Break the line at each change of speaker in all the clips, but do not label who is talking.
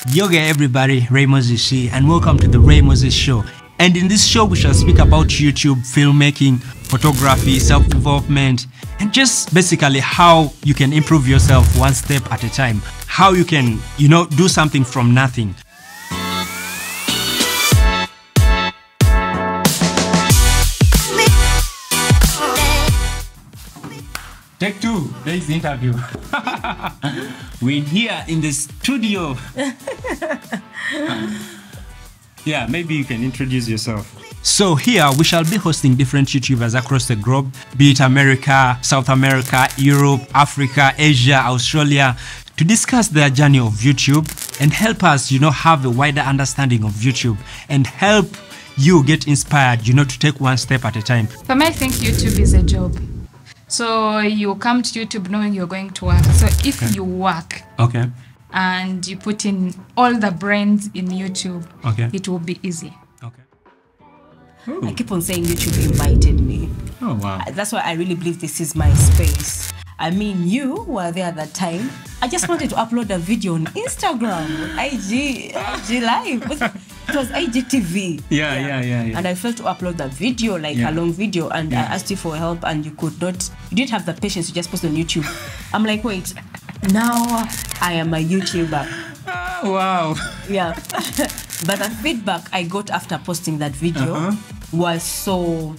Yoga everybody, Ray Moses here, and welcome to the Ray Moses Show. And in this show we shall speak about YouTube, filmmaking, photography, self-development, and just basically how you can improve yourself one step at a time. How you can, do something from nothing. Take two, there's the interview. We're here in the studio. Yeah, maybe you can introduce yourself. So here we shall be hosting different YouTubers across the globe, be it America, South America, Europe, Africa, Asia, Australia, to discuss their journey of YouTube and help us, have a wider understanding of YouTube and help you get inspired, to take one step at a time.
For me, I think YouTube is a job. So you come to YouTube knowing you're going to work. So if you work and you put in all the brains in YouTube, it will be easy.
I keep on saying YouTube invited me.
Oh, wow.
That's why I really believe this is my space. I mean, you were there at that time. I just wanted to upload a video on Instagram, IG Live. It was IGTV.
Yeah.
And I felt to upload that video, like a long video, and I asked you for help, and you didn't have the patience to just post on YouTube. I'm like, wait, now I am a YouTuber.
Wow.
Yeah. But the feedback I got after posting that video was so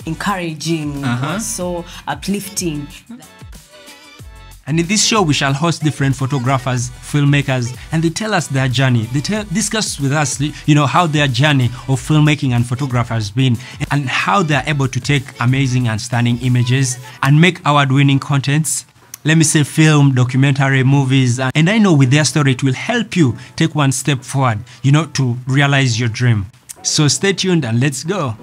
encouraging, was so uplifting.
And in this show, we shall host different photographers, filmmakers, and they tell us their journey. They discuss with us, how their journey of filmmaking and photography has been, and how they are able to take amazing and stunning images and make award-winning contents. Let me say film, documentary, movies. And I know with their story, it will help you take one step forward, to realize your dream. So stay tuned and let's go.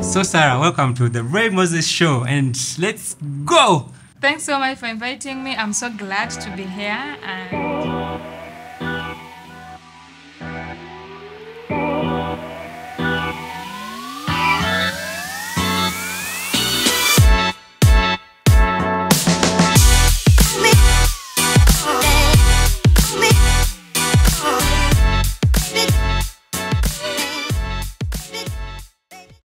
So Sarah, welcome to the Ray Moses Show, and let's go!
Thanks so much for inviting me. I'm so glad to be here, and